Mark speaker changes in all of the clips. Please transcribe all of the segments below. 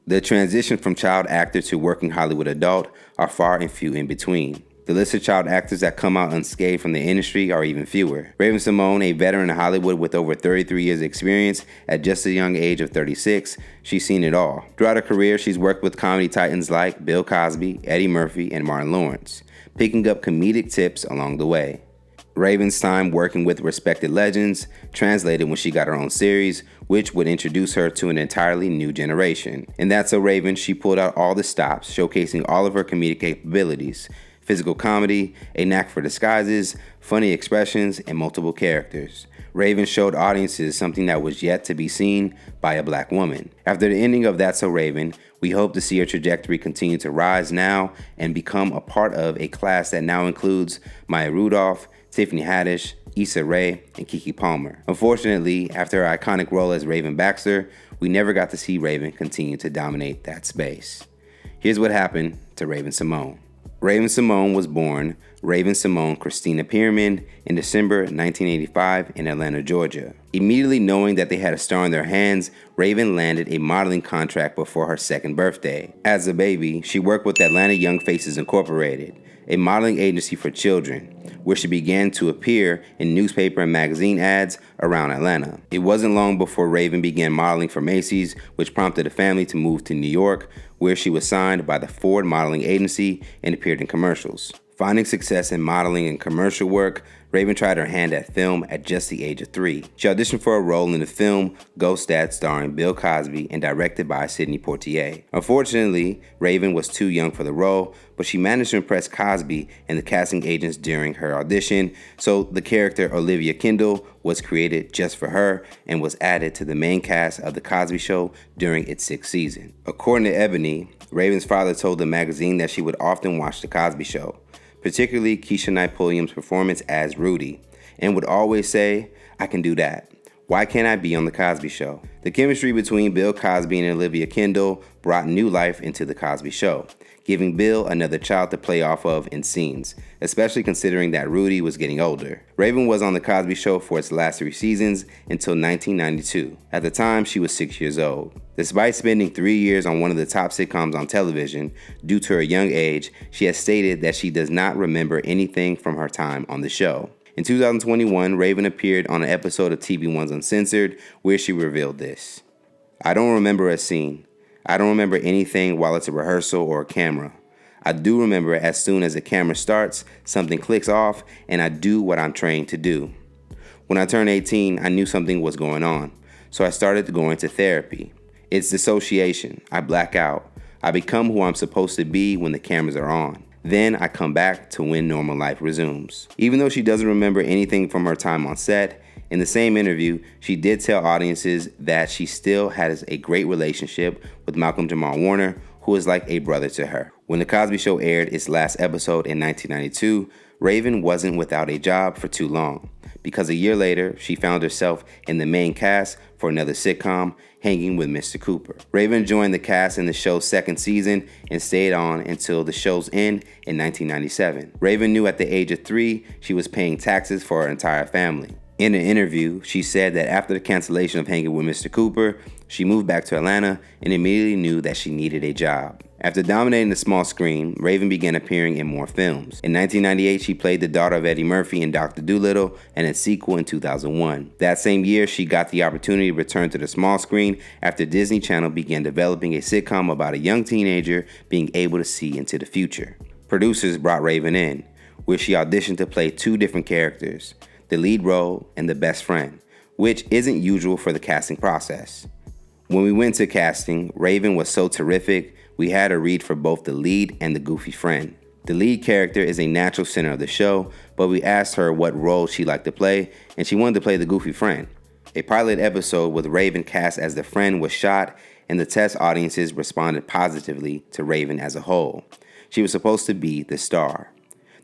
Speaker 1: The transition from child actor to working Hollywood adult are far and few in between. The list of child actors that come out unscathed from the industry are even fewer. Raven-Symone, a veteran in Hollywood with over 33 years of experience, at just a young age of 36, she's seen it all. Throughout her career, she's worked with comedy titans like Bill Cosby, Eddie Murphy, and Martin Lawrence, picking up comedic tips along the way. Raven's time working with respected legends translated when she got her own series, which would introduce her to an entirely new generation. In That's So Raven, she pulled out all the stops, showcasing all of her comedic capabilities. Physical comedy, a knack for disguises, funny expressions, and multiple characters. Raven showed audiences something that was yet to be seen by a black woman. After the ending of That's So Raven, we hope to see her trajectory continue to rise now and become a part of a class that now includes Maya Rudolph, Tiffany Haddish, Issa Rae, and Keke Palmer. Unfortunately, after her iconic role as Raven Baxter, we never got to see Raven continue to dominate that space. Here's what happened to Raven-Symone. Raven-Symone was born Raven-Symone Christina Pierman in December 1985 in Atlanta, Georgia. Immediately knowing that they had a star in their hands, Raven landed a modeling contract before her second birthday. As a baby, she worked with Atlanta Young Faces Incorporated, a modeling agency for children, where she began to appear in newspaper and magazine ads around Atlanta. It wasn't long before Raven began modeling for Macy's, which prompted the family to move to New York, where she was signed by the Ford Modeling Agency and appeared in commercials. Finding success in modeling and commercial work, Raven tried her hand at film at just the age of 3. She auditioned for a role in the film Ghost Dad starring Bill Cosby and directed by Sidney Poitier. Unfortunately, Raven was too young for the role, but she managed to impress Cosby and the casting agents during her audition, so the character Olivia Kendall was created just for her and was added to the main cast of The Cosby Show during its 6th season. According to Ebony, Raven's father told the magazine that she would often watch The Cosby Show, particularly Keisha Knight Pulliam's performance as Rudy, and would always say, "I can do that. Why can't I be on The Cosby Show?" The chemistry between Bill Cosby and Olivia Kendall brought new life into The Cosby Show, giving Bill another child to play off of in scenes, especially considering that Rudy was getting older. Raven was on The Cosby Show for its last 3 seasons until 1992. At the time, she was 6 years old. Despite spending 3 years on one of the top sitcoms on television, due to her young age, she has stated that she does not remember anything from her time on the show. In 2021, Raven appeared on an episode of TV One's Uncensored, where she revealed this. "I don't remember a scene. I don't remember anything while it's a rehearsal or a camera. I do remember as soon as the camera starts, something clicks off, and I do what I'm trained to do. When I turned 18, I knew something was going on, so I started going to therapy. It's dissociation. I black out. I become who I'm supposed to be when the cameras are on. Then I come back to when normal life resumes." Even though she doesn't remember anything from her time on set, in the same interview, she did tell audiences that she still has a great relationship with Malcolm Jamal Warner, who is like a brother to her. When The Cosby Show aired its last episode in 1992, Raven wasn't without a job for too long, because a year later, she found herself in the main cast for another sitcom, Hanging with Mr. Cooper. Raven joined the cast in the show's 2nd season and stayed on until the show's end in 1997. Raven knew at the age of 3 she was paying taxes for her entire family. In an interview, she said that after the cancellation of Hanging with Mr. Cooper, she moved back to Atlanta and immediately knew that she needed a job. After dominating the small screen, Raven began appearing in more films. In 1998, she played the daughter of Eddie Murphy in Dr. Dolittle and its sequel in 2001. That same year, she got the opportunity to return to the small screen after Disney Channel began developing a sitcom about a young teenager being able to see into the future. Producers brought Raven in, where she auditioned to play 2 different characters, the lead role and the best friend, which isn't usual for the casting process. When we went to casting, Raven was so terrific, we had her read for both the lead and the goofy friend. The lead character is a natural center of the show, but we asked her what role she'd like to play, and she wanted to play the goofy friend. A pilot episode with Raven cast as the friend was shot, and the test audiences responded positively to Raven as a whole. She was supposed to be the star.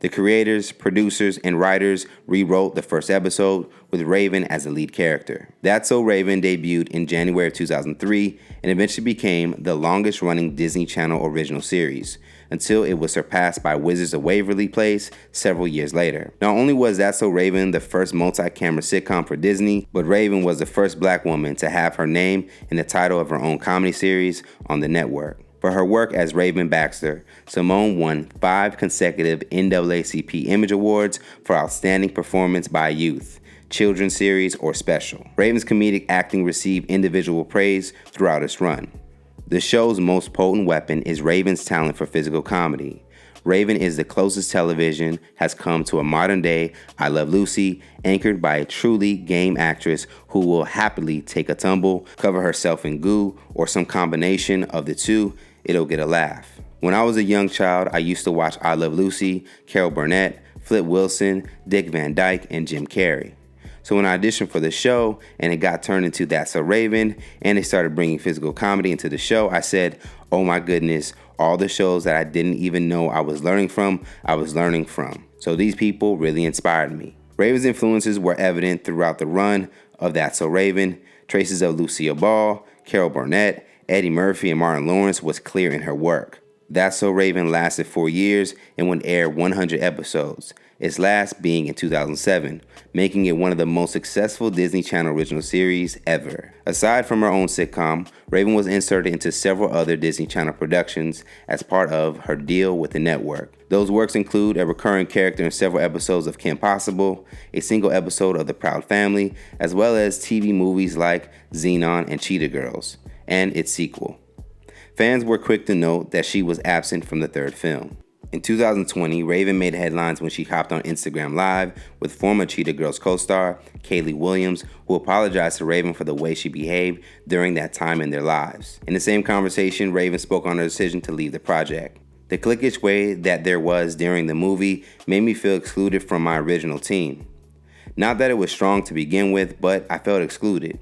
Speaker 1: The creators, producers, and writers rewrote the first episode with Raven as the lead character. That's So Raven debuted in January of 2003 and eventually became the longest-running Disney Channel original series, until it was surpassed by Wizards of Waverly Place several years later. Not only was That's So Raven the first multi-camera sitcom for Disney, but Raven was the first black woman to have her name in the title of her own comedy series on the network. For her work as Raven Baxter, Symone won 5 consecutive NAACP Image Awards for Outstanding Performance by Youth, Children's Series, or Special. Raven's comedic acting received individual praise throughout its run. The show's most potent weapon is Raven's talent for physical comedy. Raven is the closest television has come to a modern-day I Love Lucy, anchored by a truly game actress who will happily take a tumble, cover herself in goo, or some combination of the two. It'll get a laugh. When I was a young child, I used to watch I Love Lucy, Carol Burnett, Flip Wilson, Dick Van Dyke, and Jim Carrey. So when I auditioned for the show and it got turned into That's So Raven and they started bringing physical comedy into the show, I said, oh my goodness, all the shows that I didn't even know I was learning from. So these people really inspired me. Raven's influences were evident throughout the run of That's So Raven. Traces of Lucille Ball, Carol Burnett, Eddie Murphy, and Martin Lawrence was clear in her work. That's So Raven lasted 4 years and would air 100 episodes, its last being in 2007, making it one of the most successful Disney Channel original series ever. Aside from her own sitcom, Raven was inserted into several other Disney Channel productions as part of her deal with the network. Those works include a recurring character in several episodes of Kim Possible, a single episode of The Proud Family, as well as TV movies like Xenon and Cheetah Girls, and its sequel. Fans were quick to note that she was absent from the third film. In 2020, Raven made headlines when she hopped on Instagram Live with former Cheetah Girls co-star Kaylee Williams, who apologized to Raven for the way she behaved during that time in their lives. In the same conversation, Raven spoke on her decision to leave the project. The cliquish way that there was during the movie made me feel excluded from my original team. Not that it was strong to begin with, but I felt excluded.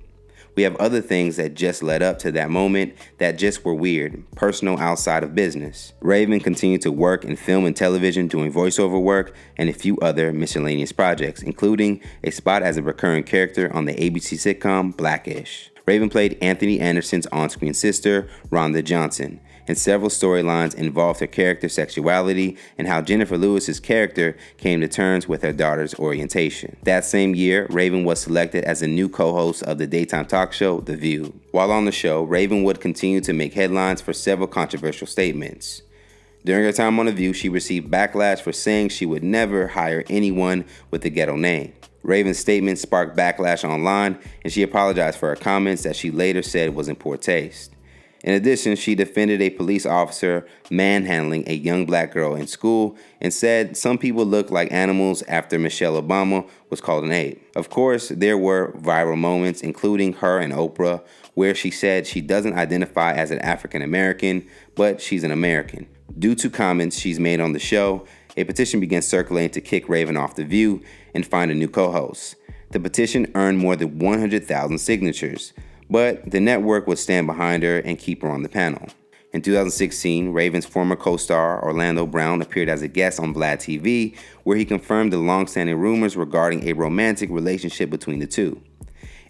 Speaker 1: We have other things that just led up to that moment that just were weird, personal outside of business. Raven continued to work in film and television doing voiceover work and a few other miscellaneous projects, including a spot as a recurring character on the ABC sitcom Blackish. Raven played Anthony Anderson's on-screen sister, Rhonda Johnson, and several storylines involved her character's sexuality and how Jennifer Lewis's character came to terms with her daughter's orientation. That same year, Raven was selected as a new co-host of the daytime talk show, The View. While on the show, Raven would continue to make headlines for several controversial statements. During her time on The View, she received backlash for saying she would never hire anyone with a ghetto name. Raven's statement sparked backlash online, and she apologized for her comments that she later said was in poor taste. In addition, she defended a police officer manhandling a young black girl in school and said some people look like animals after Michelle Obama was called an ape. Of course, there were viral moments, including her and Oprah, where she said she doesn't identify as an African American, but she's an American. Due to comments she's made on the show, a petition began circulating to kick Raven off The View and find a new co-host. The petition earned more than 100,000 signatures, but the network would stand behind her and keep her on the panel. In 2016, Raven's former co-star Orlando Brown appeared as a guest on Vlad TV, where he confirmed the long-standing rumors regarding a romantic relationship between the two.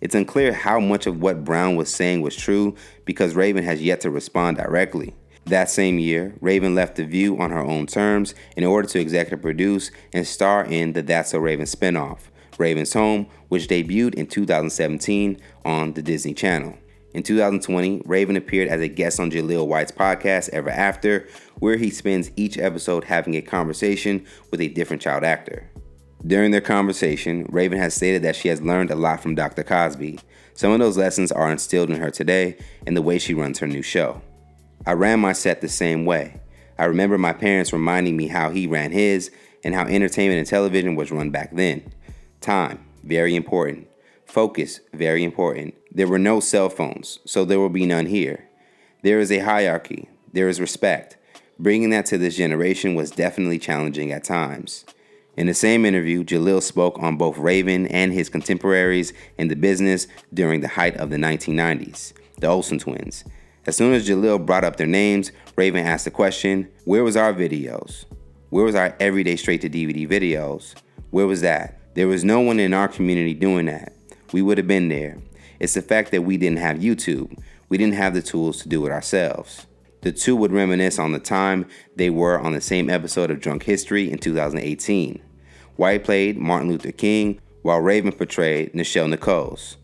Speaker 1: It's unclear how much of what Brown was saying was true because Raven has yet to respond directly. That same year, Raven left The View on her own terms in order to executive produce and star in the That's So Raven spinoff, Raven's Home, which debuted in 2017 on the Disney Channel. In 2020, Raven appeared as a guest on Jaleel White's podcast, Ever After, where he spends each episode having a conversation with a different child actor. During their conversation, Raven has stated that she has learned a lot from Dr. Cosby. Some of those lessons are instilled in her today in the way she runs her new show. I ran my set the same way. I remember my parents reminding me how he ran his and how entertainment and television was run back then. Time, very important. Focus, very important. There were no cell phones, so there will be none here. There is a hierarchy. There is respect. Bringing that to this generation was definitely challenging at times. In the same interview, Jaleel spoke on both Raven and his contemporaries in the business during the height of the 1990s, the Olsen twins. As soon as Jaleel brought up their names, Raven asked the question, "Where was our videos? Where was our everyday straight to DVD videos? Where was that? There was no one in our community doing that. We would have been there. It's the fact that we didn't have YouTube. We didn't have the tools to do it ourselves. The two would reminisce on the time they were on the same episode of Drunk History in 2018. White played Martin Luther King, while Raven portrayed Nichelle Nichols.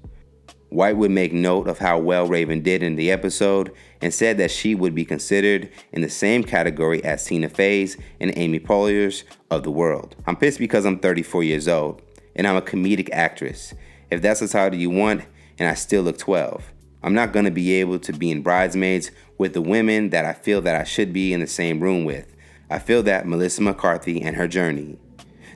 Speaker 1: White would make note of how well Raven did in the episode and said that she would be considered in the same category as Tina Fey's and Amy Poehler's of the world. I'm pissed because I'm 34 years old and I'm a comedic actress. If that's the title you want and I still look 12, I'm not going to be able to be in Bridesmaids with the women that I feel that I should be in the same room with. I feel that Melissa McCarthy and her journey.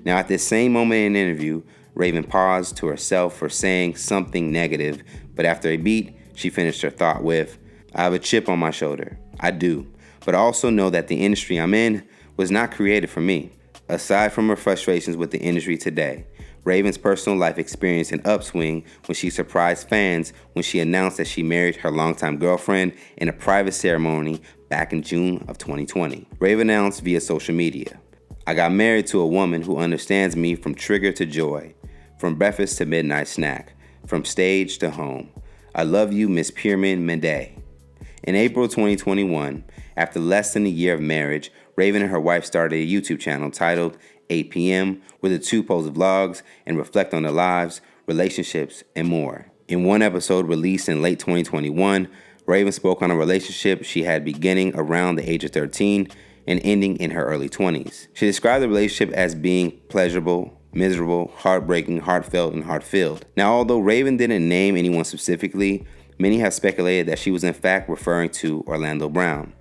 Speaker 1: Now at this same moment in the interview, Raven paused to herself for saying something negative, but after a beat, she finished her thought with, I have a chip on my shoulder. I do, but I also know that the industry I'm in was not created for me. Aside from her frustrations with the industry today, Raven's personal life experienced an upswing when she surprised fans when she announced that she married her longtime girlfriend in a private ceremony back in June of 2020. Raven announced via social media, I got married to a woman who understands me from trigger to joy, from breakfast to midnight snack, from stage to home. I love you, Miss Pierman Mende. In April 2021, after less than a year of marriage, Raven and her wife started a YouTube channel titled 8 p.m. where the two post vlogs and reflect on their lives, relationships, and more. In one episode released in late 2021, Raven spoke on a relationship she had beginning around the age of 13 and ending in her early 20s. She described the relationship as being pleasurable, miserable, heartbreaking, heartfelt, and heart-filled. Now, although Raven didn't name anyone specifically, many have speculated that she was in fact referring to Orlando Brown.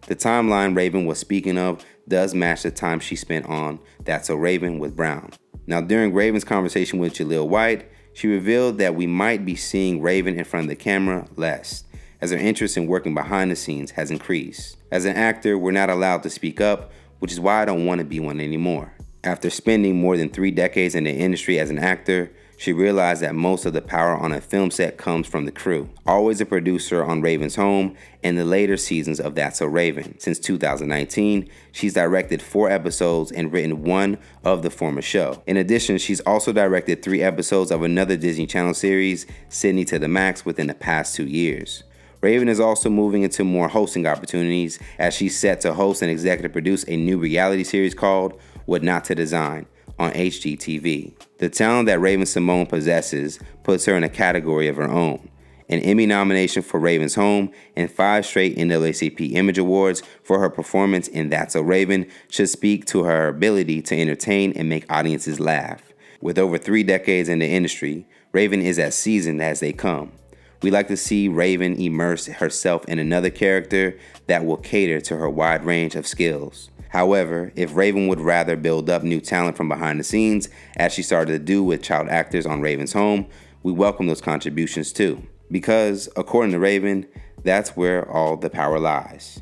Speaker 1: The timeline Raven was speaking of does match the time she spent on That's So Raven with Brown. Now, during Raven's conversation with Jaleel White, she revealed that we might be seeing Raven in front of the camera less, as her interest in working behind the scenes has increased. As an actor, we're not allowed to speak up, which is why I don't want to be one anymore. After spending more than 3 decades in the industry as an actor, she realized that most of the power on a film set comes from the crew. Always a producer on Raven's Home and the later seasons of That's So Raven. Since 2019, she's directed 4 episodes and written 1 of the former show. In addition, she's also directed 3 episodes of another Disney Channel series, Sydney to the Max, within the past 2 years. Raven is also moving into more hosting opportunities as she's set to host and executive produce a new reality series called What Not to Design on HGTV. The talent that Raven Symone possesses puts her in a category of her own. An Emmy nomination for Raven's Home and 5 straight NAACP Image Awards for her performance in That's So Raven should speak to her ability to entertain and make audiences laugh. With over 3 decades in the industry, Raven is as seasoned as they come. We like to see Raven immerse herself in another character that will cater to her wide range of skills. However, if Raven would rather build up new talent from behind the scenes, as she started to do with child actors on Raven's Home, we welcome those contributions too. Because, according to Raven, that's where all the power lies.